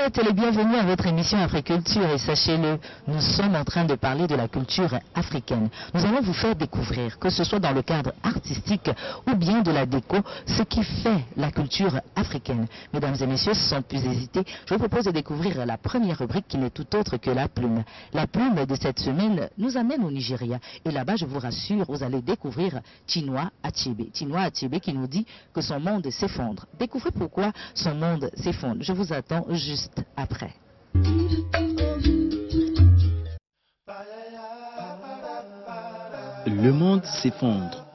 êtes les bienvenus à votre émission Africulture et sachez-le, nous sommes en train de parler de la culture africaine. Nous allons vous faire découvrir, que ce soit dans le cadre artistique ou bien de la déco, ce qui fait la culture africaine. Mesdames et messieurs, sans plus hésiter, je vous propose de découvrir la première rubrique qui n'est tout autre que la plume. La plume de cette semaine nous amène au Nigeria et là-bas, je vous rassure, vous allez découvrir Chinua Achebe. Chinua Achebe qui nous dit que son monde s'effondre. Découvrez pourquoi son monde s'effondre. Je vous attends juste après. Le monde s'effondre.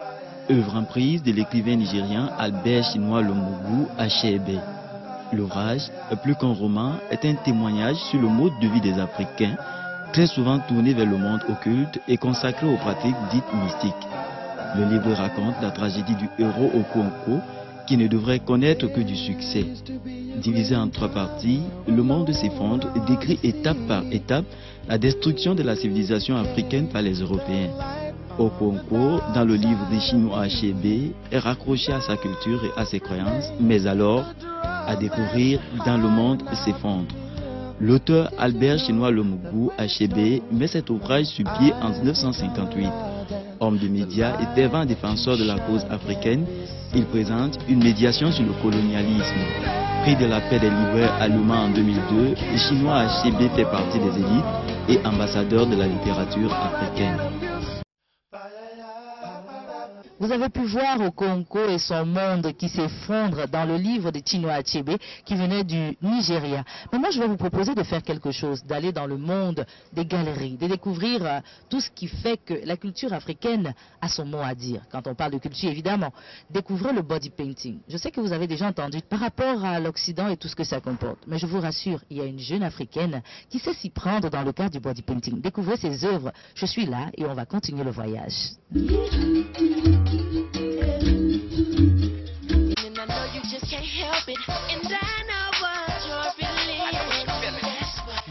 Œuvre emprise de l'écrivain nigérien Albert Chinua Lomougou Achebe. L'ouvrage, plus qu'un roman, est un témoignage sur le mode de vie des Africains, très souvent tourné vers le monde occulte et consacré aux pratiques dites mystiques. Le livre raconte la tragédie du héros Okonkwo, qui ne devrait connaître que du succès. Divisé en 3 parties, Le monde s'effondre décrit étape par étape la destruction de la civilisation africaine par les Européens. Okonkwo, dans le livre de Chinua Achebe, est raccroché à sa culture et à ses croyances, mais alors, à découvrir dans Le monde s'effondre. L'auteur Albert Chinua Lomougou Achebe met cet ouvrage sur pied en 1958. Homme de médias et fervent défenseur de la cause africaine, il présente une médiation sur le colonialisme. Prix de la paix des libraires allemands en 2002, Chinua Achebe fait partie des élites et ambassadeur de la littérature africaine. Vous avez pu voir Okonkwo et son monde qui s'effondre dans le livre de Chinua Achebe qui venait du Nigeria. Mais moi, je vais vous proposer de faire quelque chose, d'aller dans le monde des galeries, de découvrir tout ce qui fait que la culture africaine a son mot à dire. Quand on parle de culture, évidemment, découvrez le body painting. Je sais que vous avez déjà entendu par rapport à l'Occident et tout ce que ça comporte. Mais je vous rassure, il y a une jeune africaine qui sait s'y prendre dans le cadre du body painting. Découvrez ses œuvres. Je suis là et on va continuer le voyage.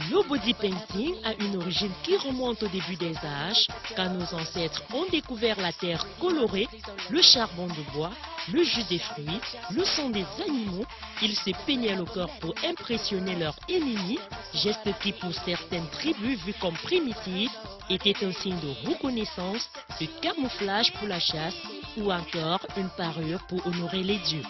Le body painting a une origine qui remonte au début des âges, quand nos ancêtres ont découvert la terre colorée, le charbon de bois, le jus des fruits, le sang des animaux. Ils se peignaient le corps pour impressionner leurs ennemis, geste qui pour certaines tribus vues comme primitifs était un signe de reconnaissance, de camouflage pour la chasse ou encore une parure pour honorer les dieux.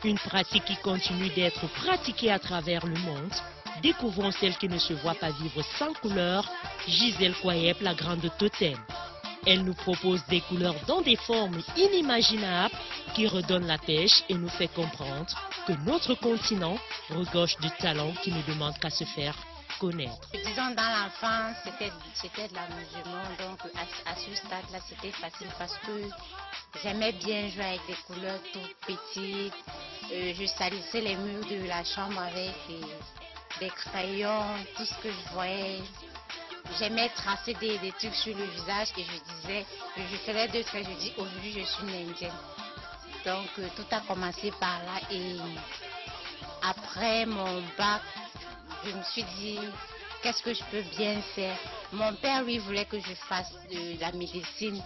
Une pratique qui continue d'être pratiquée à travers le monde. Découvrons celle qui ne se voit pas vivre sans couleur, Gisèle Koyep, la grande totem. Elle nous propose des couleurs dans des formes inimaginables qui redonnent la pêche et nous fait comprendre que notre continent regorge de talents qui ne demandent qu'à se faire connaître. Disons, dans l'enfance, c'était de l'amusement, donc à ce stade-là, c'était facile parce que j'aimais bien jouer avec des couleurs toutes petites. Je salissais les murs de la chambre avec des crayons, tout ce que je voyais. J'aimais tracer des trucs sur le visage et je faisais 2 traits, je dis aujourd'hui je suis une indienne. Donc tout a commencé par là et après mon bac, je me suis dit qu'est-ce que je peux bien faire. Mon père lui voulait que je fasse de la médecine.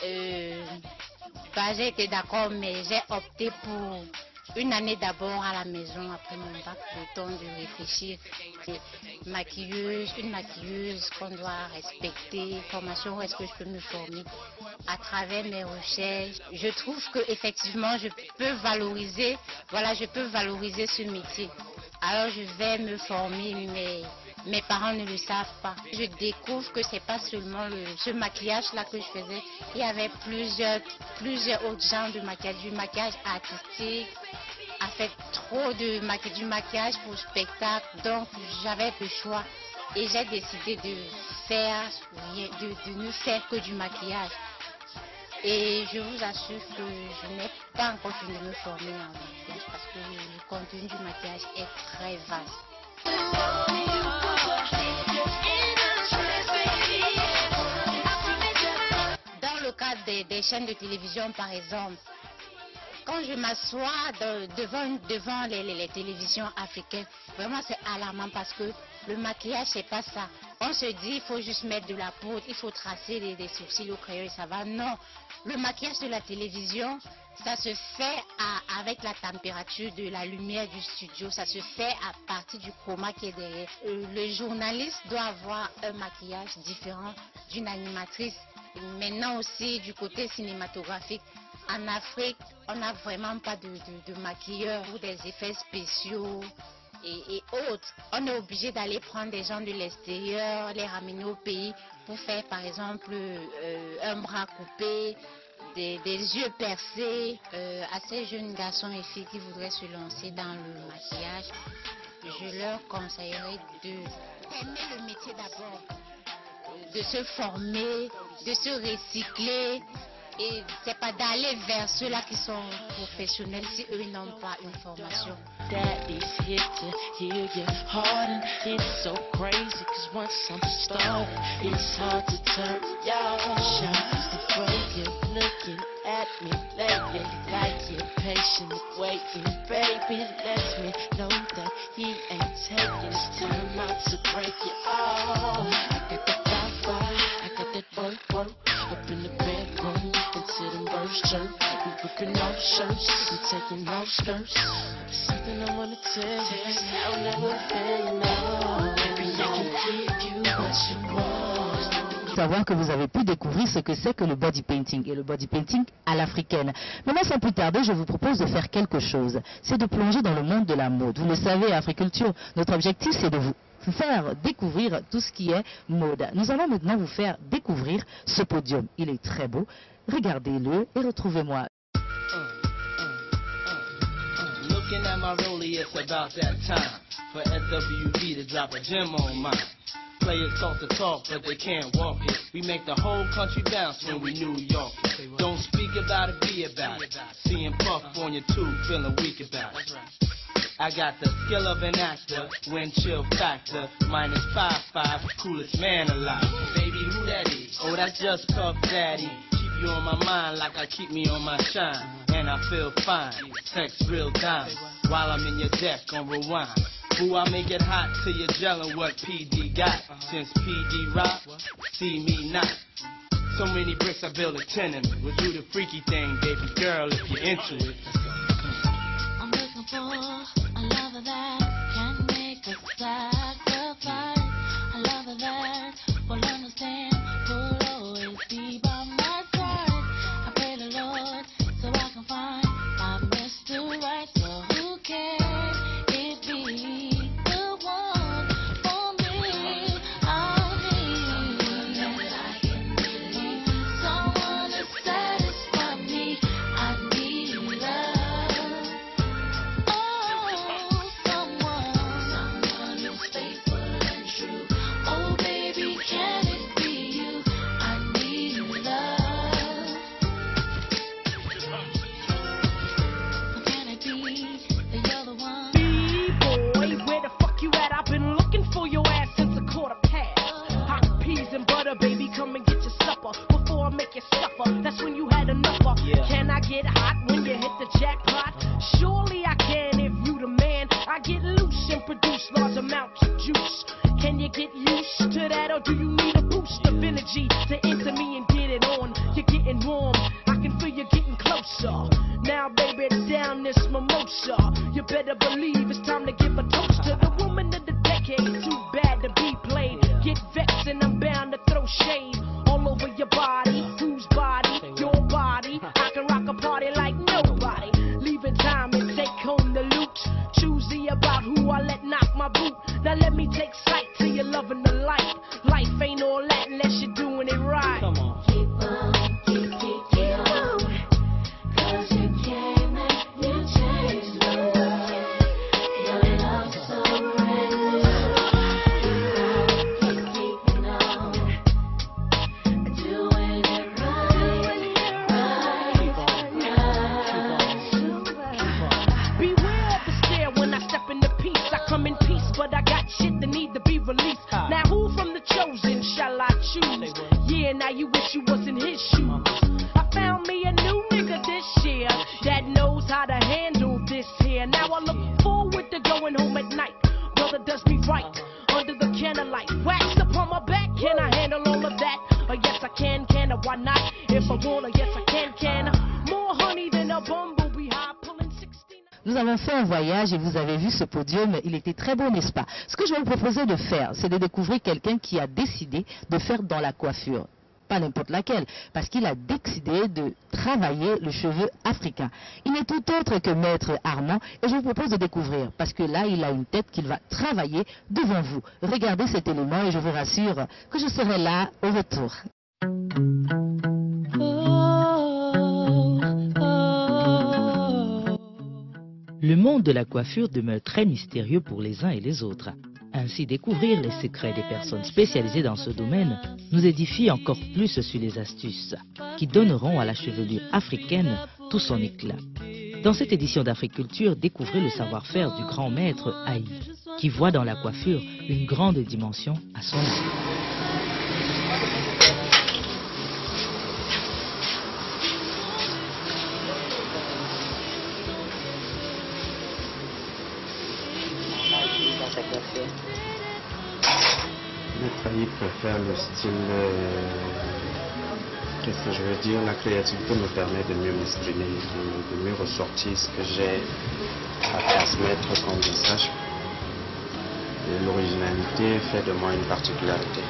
J'ai été d'accord mais j'ai opté pour une année d'abord à la maison après mon bac, le temps de réfléchir. Une maquilleuse qu'on doit respecter, formation où est-ce que je peux me former. À travers mes recherches, je trouve que effectivement je peux valoriser ce métier. Alors je vais me former, mais mes parents ne le savent pas. Je découvre que c'est pas seulement ce maquillage-là que je faisais. Il y avait plusieurs autres genres de maquillage, du maquillage artistique, a fait trop du maquillage pour spectacle, donc j'avais le choix et j'ai décidé de ne faire que du maquillage. Et je vous assure que je n'ai pas encore fini de me former en maquillage parce que le contenu du maquillage est très vaste. Dans le cadre des chaînes de télévision par exemple, Quand je m'assois devant les télévisions africaines, vraiment c'est alarmant parce que le maquillage c'est pas ça. On se dit il faut juste mettre de la poudre, il faut tracer des sourcils au crayon et ça va. Non, le maquillage de la télévision, ça se fait avec la température de la lumière du studio, ça se fait à partir du chroma qui est derrière. Le journaliste doit avoir un maquillage différent d'une animatrice. Maintenant aussi du côté cinématographique, en Afrique, on n'a vraiment pas de maquilleurs ou des effets spéciaux et autres. On est obligé d'aller prendre des gens de l'extérieur, les ramener au pays pour faire par exemple un bras coupé, des yeux percés. À ces jeunes garçons et filles qui voudraient se lancer dans le maquillage, je leur conseillerais d'aimer le métier d'abord, de se former, de se recycler. Et c'est pas d'aller vers ceux-là qui sont professionnels si eux n'ont pas une formation. Daddy's here to hear your heart and it's so crazy cause once I'm started it's hard to turn y'all shots to break it. Looking at me lately like you're patiently waiting. Baby, let me know that he ain't taking his time out to break it all. I got that fire, I got that work up in the bedroom. Shirt, we ripping off shirts, we taking off skirts. Something I wanna tell you, I'll never fail you now. Baby, I can give you what you want. Savoir que vous avez pu découvrir ce que c'est que le body painting et le body painting à l'africaine. Maintenant, sans plus tarder, je vous propose de faire quelque chose. C'est de plonger dans le monde de la mode. Vous le savez, Africulture, notre objectif, c'est de vous faire découvrir tout ce qui est mode. Nous allons maintenant vous faire découvrir ce podium. Il est très beau. Regardez-le et retrouvez-moi. Looking at my rollie, it's about that time for SWV to drop a gem on mine. Players talk the talk, but they can't walk it. We make the whole country bounce when we New York. Don't speak about it, be about it. Seeing Puff on your tube, feeling weak about it. I got the skill of an actor, wind chill factor, minus 5'5", coolest man alive. Baby, who that is? Oh, that's just Puff Daddy. Keep you on my mind like I keep me on my shine. And I feel fine, sex real dimes. While I'm in your deck on rewind. Ooh, I make it hot till you're gelling what PD got. Since PD rock, see me not. So many bricks I build a tenement. We'll do the freaky thing, baby girl, if you're into it. I'm looking for a lover that can make a sacrifice. A lover that will understand, will always be by my side. I pray the Lord so I can find my Mr. Right. So who cares if he the one for me? I need someone to satisfy me. I need love. Oh, someone who's faithful and true. Oh, baby, can it be you? I need love. Can it be that you're the one? B-boy, where the fuck you at? I've been looking for your ass since a quarter past. Hot peas and butter, baby, come and get your supper. Before I make you suffer, that's when you had enough of. Yeah. Can I get hot when you hit the jackpot? Surely I can if you the man. I get loose and produce large amounts of juice. Can you get used to that, or do you need a boost of energy to enter me and get it on? You're getting warm, I can feel you getting closer. Now, baby, down this mimosa. You better believe it's time to give a toast to the woman of the decade. Too bad to be played. Get vexed and I'm bound to throw shade all over your body. Whose body? Your body. I can rock a party like nobody. Leaving time and take home the loot. Choosy about who I let knock my boot. Now let me take sight to your loving the light. Life ain't all that unless you're doing it right. Come on. Keep on, keep on. 'Cause you came and you changed the world. Your love's so brand new. You keep on doing Nous avons fait un voyage et vous avez vu ce podium, il était très beau, n'est-ce pas? Ce que je vais vous proposer de faire, c'est de découvrir quelqu'un qui a décidé de faire dans la coiffure. Pas n'importe laquelle, parce qu'il a décidé de travailler le cheveu africain. Il n'est tout autre que Maître Armand, et je vous propose de découvrir, parce que là, il a une tête qu'il va travailler devant vous. Regardez cet élément et je vous rassure que je serai là au retour. Le monde de la coiffure demeure très mystérieux pour les uns et les autres. Ainsi, découvrir les secrets des personnes spécialisées dans ce domaine nous édifie encore plus sur les astuces qui donneront à la chevelure africaine tout son éclat. Dans cette édition d'Africulture, découvrez le savoir-faire du grand maître Haï, qui voit dans la coiffure une grande dimension à son art. Maître Haï préfère le style, qu'est-ce que je veux dire, la créativité me permet de mieux m'exprimer, de mieux ressortir ce que j'ai à transmettre comme message. Et l'originalité fait de moi une particularité.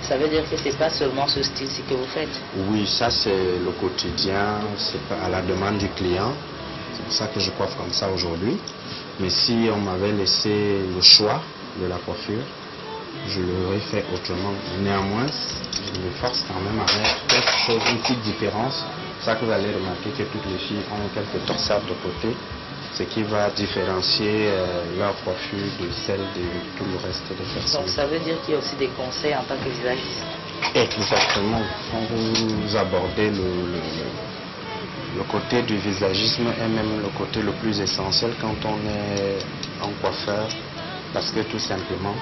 Ça veut dire que c'est pas seulement ce style-ci que vous faites? Oui, ça c'est le quotidien, c'est à la demande du client. C'est pour ça que je coiffe comme ça aujourd'hui. Mais si on m'avait laissé le choix de la coiffure, je l'aurais fait autrement. Néanmoins, je me force quand même à mettre quelque chose, une petite différence. C'est ça que vous allez remarquer que toutes les filles ont quelques torsades de côté, ce qui va différencier leur coiffure de celle de tout le reste des personnes. Donc ça veut dire qu'il y a aussi des conseils en tant que visagiste? Exactement. Quand vous abordez le côté du visagisme est même le côté le plus essentiel quand on est en coiffeur, parce que tout simplement,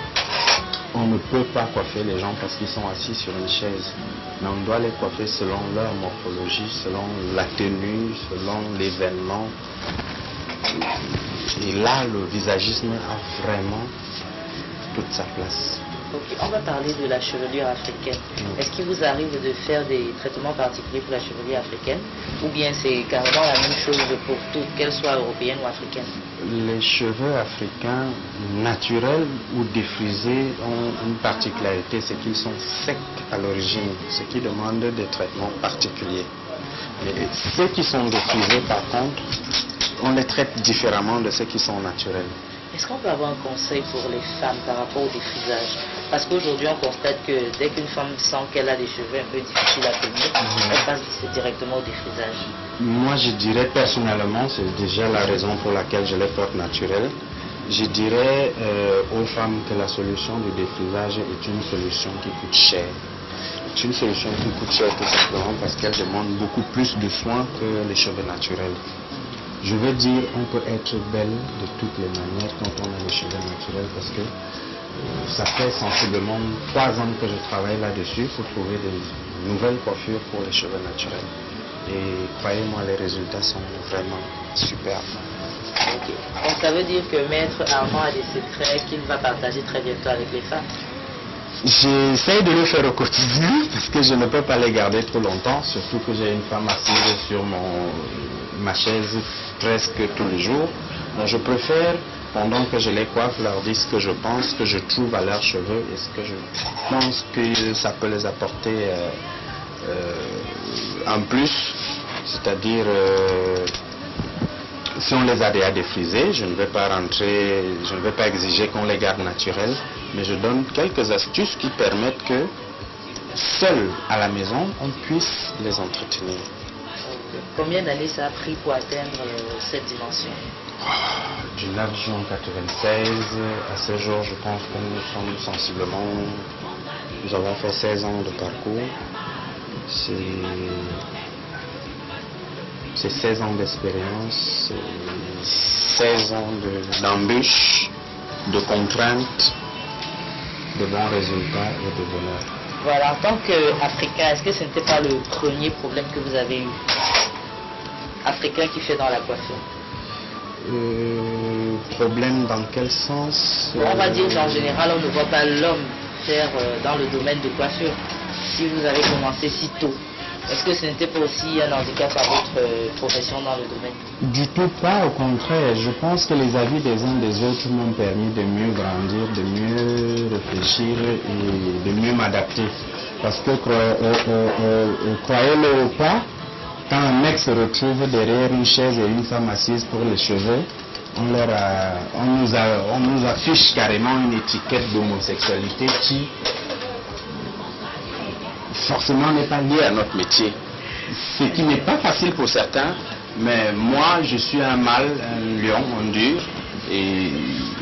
on ne peut pas coiffer les gens parce qu'ils sont assis sur une chaise, mais on doit les coiffer selon leur morphologie, selon la tenue, selon l'événement. Et là, le visagisme a vraiment toute sa place. Ok, on va parler de la chevelure africaine. Est-ce qu'il vous arrive de faire des traitements particuliers pour la chevelure africaine, ou bien c'est carrément la même chose pour toutes, qu'elles soient européennes ou africaines? Les cheveux africains naturels ou défrisés ont une particularité, c'est qu'ils sont secs à l'origine, ce qui demande des traitements particuliers. Mais ceux qui sont défrisés, par contre, on les traite différemment de ceux qui sont naturels. Est-ce qu'on peut avoir un conseil pour les femmes par rapport au défrisage? Parce qu'aujourd'hui, on constate que dès qu'une femme sent qu'elle a des cheveux un peu difficiles à tenir, elle passe directement au défrisage. Moi, je dirais personnellement, c'est déjà la raison pour laquelle je les porte naturelles. Je dirais aux femmes que la solution du défrisage est une solution qui coûte cher. C'est une solution qui coûte cher tout simplement parce qu'elle demande beaucoup plus de soins que les cheveux naturels. Je veux dire, on peut être belle de toutes les manières quand on a les cheveux naturels parce que ça fait sensiblement 3 ans que je travaille là-dessus pour trouver de nouvelles coiffures pour les cheveux naturels. Et croyez-moi, les résultats sont vraiment superbes. Okay. Donc ça veut dire que Maître Armand a des secrets qu'il va partager très bientôt avec les femmes? J'essaie de le faire au quotidien parce que je ne peux pas les garder trop longtemps, surtout que j'ai une femme assise sur ma chaise presque tous les jours. Donc je préfère, pendant que je les coiffe, leur dire ce que je pense, que je trouve à leurs cheveux et ce que je pense que ça peut les apporter en plus, c'est-à-dire si on les a déjà défrisés, je ne vais pas rentrer, je ne vais pas exiger qu'on les garde naturels, mais je donne quelques astuces qui permettent que seul à la maison, on puisse les entretenir. Combien d'années ça a pris pour atteindre cette dimension? Du 9 juin 1996 à ce jour, je pense que nous sommes sensiblement, nous avons fait 16 ans de parcours. C'est 16 ans d'expérience, 16 ans d'embûches, de contraintes, de bons résultats et de bonheur. Voilà, en tant qu'Africain, est-ce que ce n'était pas le premier problème que vous avez eu? Africain qui fait dans la coiffure? Problème dans quel sens? On va dire qu'en général, on ne voit pas l'homme faire dans le domaine de coiffure. Si vous avez commencé si tôt, Est-ce que ce n'était pas aussi un handicap à votre profession dans le domaine? Du tout pas, au contraire. Je pense que les avis des uns des autres m'ont permis de mieux grandir, de mieux réfléchir et de mieux m'adapter. Parce que, croyez-le ou pas, quand un mec se retrouve derrière une chaise et une femme assise pour les cheveux, on nous affiche carrément une étiquette d'homosexualité qui forcément n'est pas liée à notre métier. Ce qui n'est pas facile pour certains, mais moi je suis un mâle, un lion, un dur, et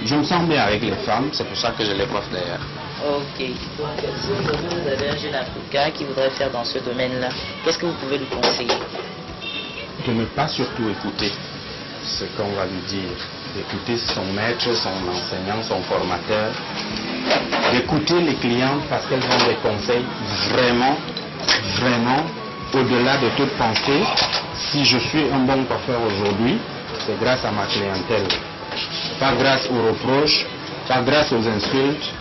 je me sens bien avec les femmes, c'est pour ça que je les coiffe d'ailleurs. Ok, donc si aujourd'hui vous avez un jeune Africain qui voudrait faire dans ce domaine-là, qu'est-ce que vous pouvez lui conseiller? De ne pas surtout écouter ce qu'on va lui dire, d'écouter son maître, son enseignant, son formateur, d'écouter les clientes parce qu'elles ont des conseils vraiment, vraiment au-delà de toute pensée. Si je suis un bon coiffeur aujourd'hui, c'est grâce à ma clientèle. Pas grâce aux reproches, pas grâce aux insultes,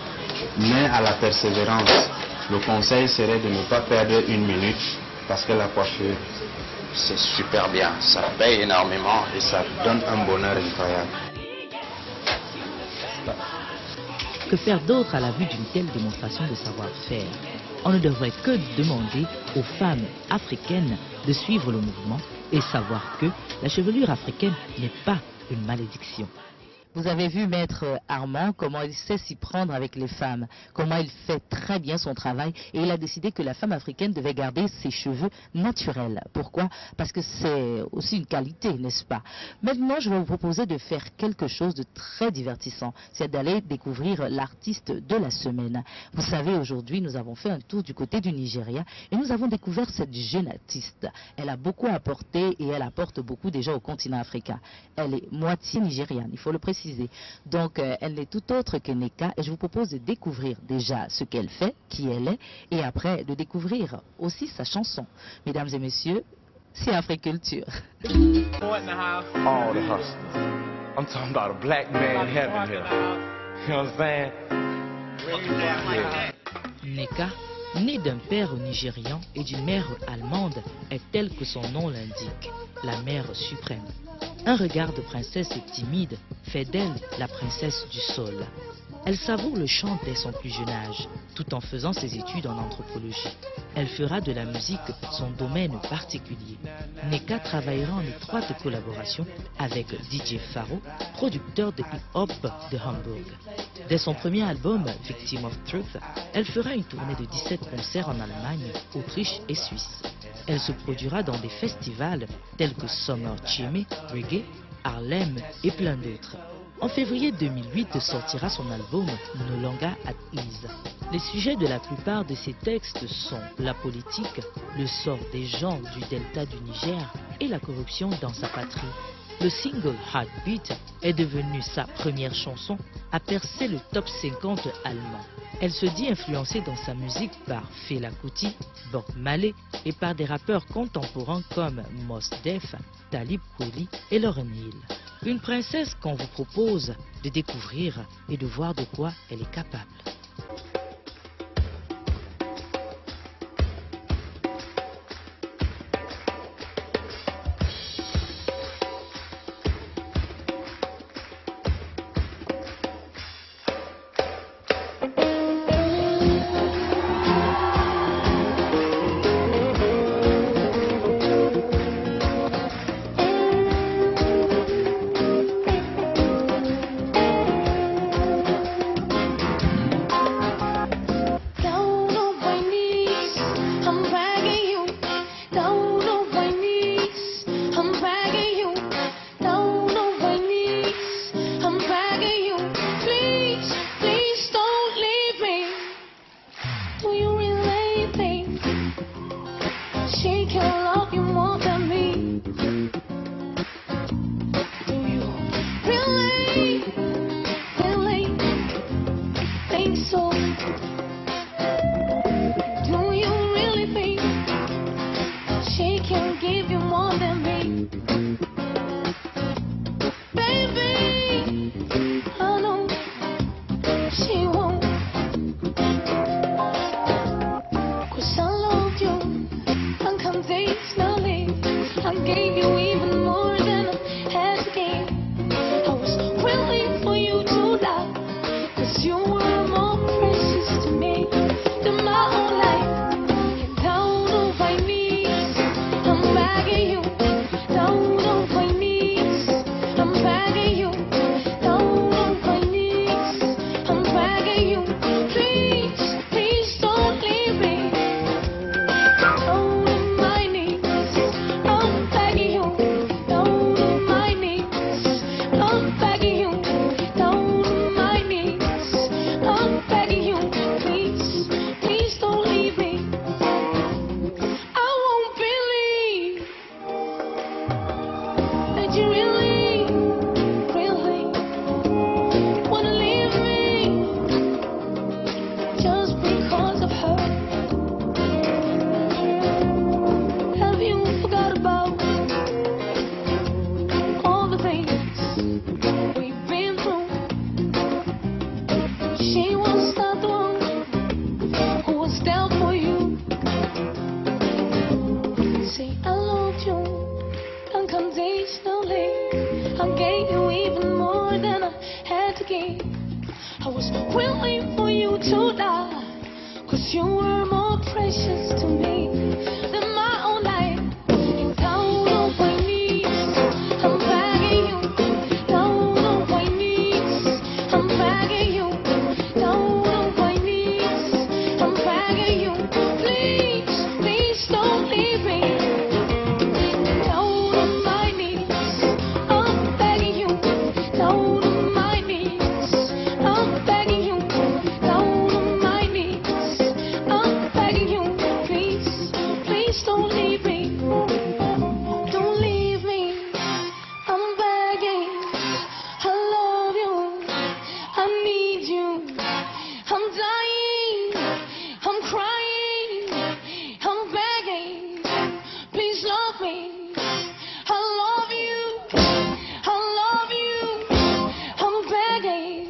mais à la persévérance. Le conseil serait de ne pas perdre une minute parce que la coiffure, c'est super bien, ça paye énormément et ça donne un bonheur incroyable. Que faire d'autre à la vue d'une telle démonstration de savoir-faire? On ne devrait que demander aux femmes africaines de suivre le mouvement et savoir que la chevelure africaine n'est pas une malédiction. Vous avez vu Maître Armand, comment il sait s'y prendre avec les femmes, comment il fait très bien son travail et il a décidé que la femme africaine devait garder ses cheveux naturels. Pourquoi? Parce que c'est aussi une qualité, n'est-ce pas? Maintenant, je vais vous proposer de faire quelque chose de très divertissant, c'est d'aller découvrir l'artiste de la semaine. Vous savez, aujourd'hui, nous avons fait un tour du côté du Nigeria et nous avons découvert cette jeune artiste. Elle a beaucoup apporté et elle apporte beaucoup déjà au continent africain. Elle est moitié nigériane, il faut le préciser. Donc, elle n'est tout autre que Nneka et je vous propose de découvrir déjà ce qu'elle fait, qui elle est, et après de découvrir aussi sa chanson. Mesdames et messieurs, c'est Africulture. All the hustlers. I'm talking about a black man in heaven here. You know what I'm saying? Nneka, née d'un père nigérian et d'une mère allemande, est telle que son nom l'indique, la mère suprême. Un regard de princesse timide fait d'elle la princesse du sol. Elle savoure le chant dès son plus jeune âge, tout en faisant ses études en anthropologie. Elle fera de la musique son domaine particulier. Nneka travaillera en étroite collaboration avec DJ Faro, producteur de hip-hop de Hamburg. Dès son premier album, Victim of Truth, elle fera une tournée de 17 concerts en Allemagne, Autriche et Suisse. Elle se produira dans des festivals tels que Summer Chime, Reggae, Harlem et plein d'autres. En février 2008 sortira son album No Longer at Ease. Les sujets de la plupart de ses textes sont la politique, le sort des gens du delta du Niger et la corruption dans sa patrie. Le single Heartbeat est devenu sa première chanson à percer le top 50 allemand. Elle se dit influencée dans sa musique par Fela Kuti, Bob Marley et par des rappeurs contemporains comme Mos Def, Talib Kweli et Lauryn Hill. Une princesse qu'on vous propose de découvrir et de voir de quoi elle est capable. She can give you more than me. please don't leave. I gave you even more than I had to give. I was willing for you to die, 'cause you were more precious to me than my own life. Down on my knees, I'm begging you. Down on my knees, I'm begging you. Down on my knees, I'm begging you. Please, please don't leave me. Down on my knees, I'm begging you. Down on my knees, I'm begging you. Down on my knees, I'm begging you. Please, please don't leave me. Don't leave me. I'm begging. I love you. I need you. I'm dying. I'm crying. I'm begging. Please love me. I love you. I love you. I'm begging.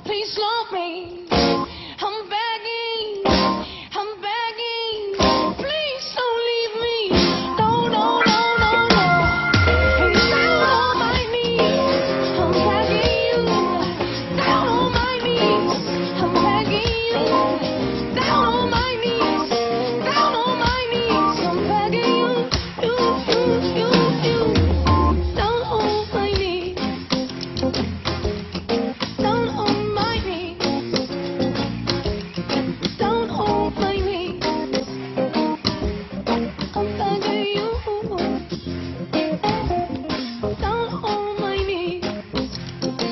Please love me. I'm begging. I'm begging. Please don't leave me. No, no, no, no, no. Please down on my knees. I'm begging you. Down on my knees. I'm begging you. Down on my knees. Down on my knees. I'm begging you. You. Down on my knees. Down on my knees. Down on my knees. I'm begging you. Down on my knees. Down on my knees.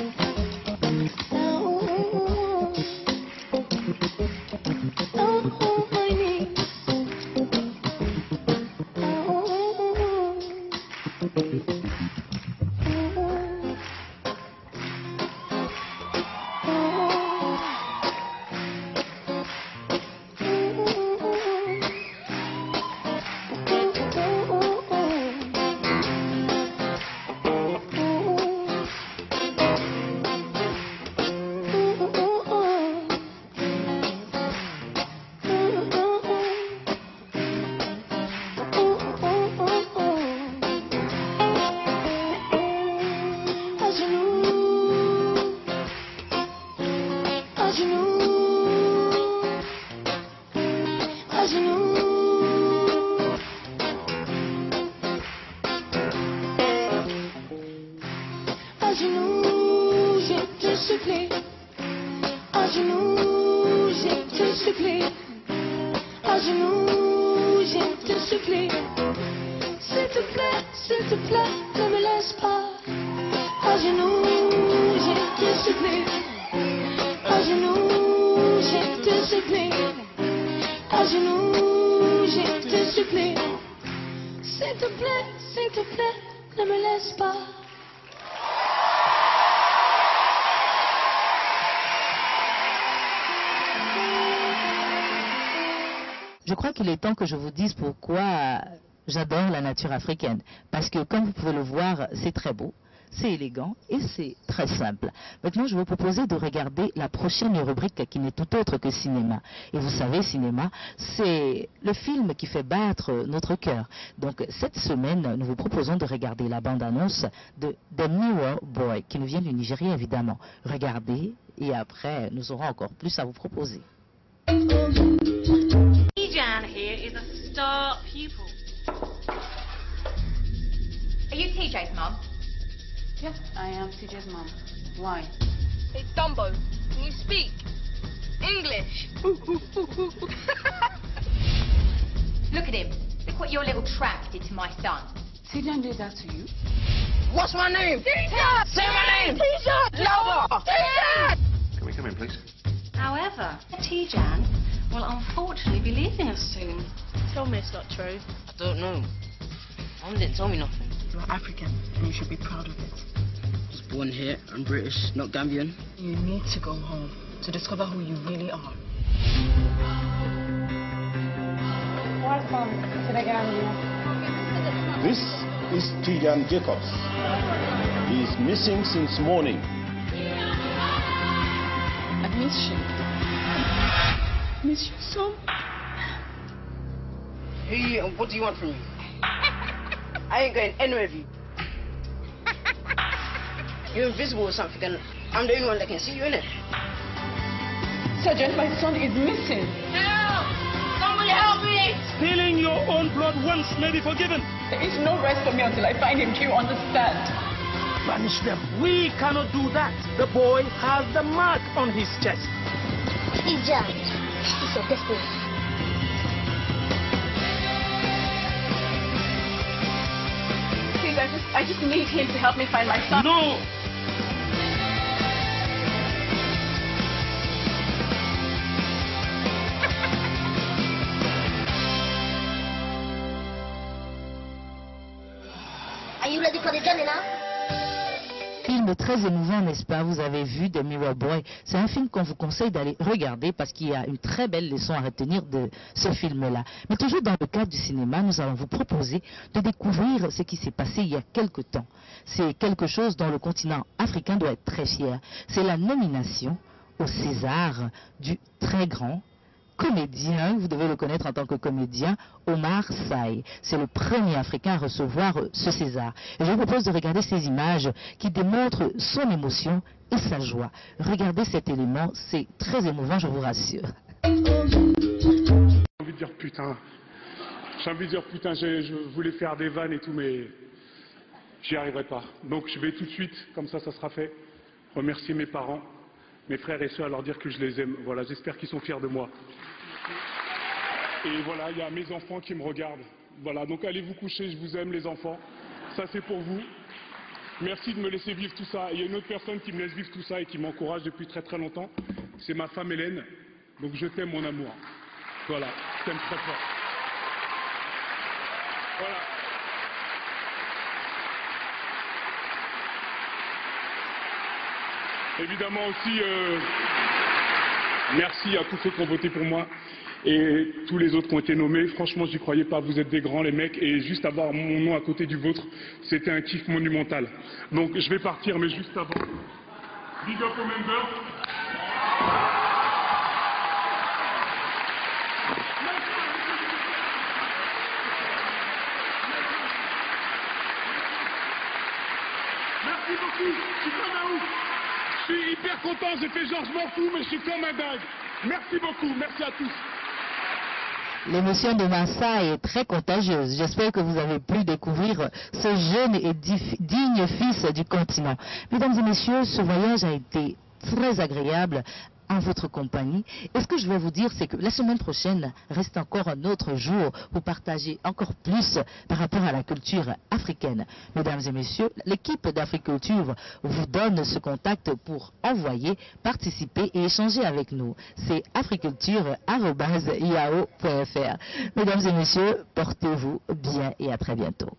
À genoux, je te supplie. À genoux, je te supplie. À genoux, je te supplie. S'il te plaît, ne me laisse pas. À genoux, je te supplie. À genoux, je te supplie. À genoux, je te supplie. S'il te plaît, ne me laisse pas. Je crois qu'il est temps que je vous dise pourquoi j'adore la nature africaine. Parce que, comme vous pouvez le voir, c'est très beau, c'est élégant et c'est très simple. Maintenant, je vais vous proposer de regarder la prochaine rubrique qui n'est tout autre que cinéma. Et vous savez, cinéma, c'est le film qui fait battre notre cœur. Donc, cette semaine, nous vous proposons de regarder la bande-annonce de The Mirror Boy, qui nous vient du Nigeria, évidemment. Regardez, et après, nous aurons encore plus à vous proposer. Tijan here is a star pupil. Are you TJ's mum? Yes, I am TJ's mom. Why? Hey, Dumbo, can you speak English? Look at him. Look what your little tramp did to my son. TJ did that to you? What's my name? Tijan! Say my name! Tijan! Louder! Tijan! Can we come in, please? However, Tijan will unfortunately be leaving us soon. Tell me it's not true. I don't know. Mum didn't tell me nothing. You're African, and you should be proud of it. I was born here. I'm British, not Gambian. You need to go home to discover who you really are. Welcome to the Gambia. This is Tijan Jacobs. He is missing since morning. I miss you. Miss you so. Hey, what do you want from me? I ain't going anywhere with you. You're invisible or something, and I'm the only one that can see you, innit? Sergeant, my son is missing. Help! Somebody help me! Stealing your own blood once may be forgiven. There is no rest for me until I find him. Do you understand? Banish them. We cannot do that. The boy has the mark on his chest. Tijan, it's your destiny. Please, I just need him to help me find my son. No! Are you ready for the journey now? Film très émouvant, n'est-ce pas? Vous avez vu The Mirror Boy. C'est un film qu'on vous conseille d'aller regarder parce qu'il y a une très belle leçon à retenir de ce film-là. Mais toujours dans le cadre du cinéma, nous allons vous proposer de découvrir ce qui s'est passé il y a quelque temps. C'est quelque chose dont le continent africain doit être très fier. C'est la nomination au César du très grand comédien, vous devez le connaître en tant que comédien, Omar Sy. C'est le premier Africain à recevoir ce César. Et je vous propose de regarder ces images qui démontrent son émotion et sa joie. Regardez cet élément, c'est très émouvant, je vous rassure. J'ai envie de dire putain. Je voulais faire des vannes et tout, mais j'y arriverai pas. Donc je vais tout de suite, comme ça sera fait, remercier mes parents, mes frères et sœurs, leur dire que je les aime. Voilà, j'espère qu'ils sont fiers de moi. Et voilà, il y a mes enfants qui me regardent. Voilà, donc allez vous coucher, je vous aime les enfants. Ça c'est pour vous. Merci de me laisser vivre tout ça. Il y a une autre personne qui me laisse vivre tout ça et qui m'encourage depuis très très longtemps. C'est ma femme Hélène. Donc je t'aime mon amour. Voilà, je t'aime très fort. Voilà. Évidemment aussi, merci à tous ceux qui ont voté pour moi et tous les autres qui ont été nommés. Franchement, j'y croyais pas. Vous êtes des grands, les mecs, et juste avoir mon nom à côté du vôtre, c'était un kiff monumental. Donc, je vais partir, mais juste avant. Big up aux members. Merci beaucoup. Je suis comme un ouf. Je suis hyper content, j'ai fait genre je m'en fous, mais je suis comme un dingue. Merci beaucoup, merci à tous. L'émotion de Massa est très contagieuse. J'espère que vous avez pu découvrir ce jeune et digne fils du continent. Mesdames et messieurs, ce voyage a été très agréable en votre compagnie. Et ce que je vais vous dire, c'est que la semaine prochaine reste encore un autre jour pour partager encore plus par rapport à la culture africaine. Mesdames et messieurs, l'équipe d'Africulture vous donne ce contact pour envoyer, participer et échanger avec nous. C'est africulture@yahoo.fr. Mesdames et messieurs, portez-vous bien et à très bientôt.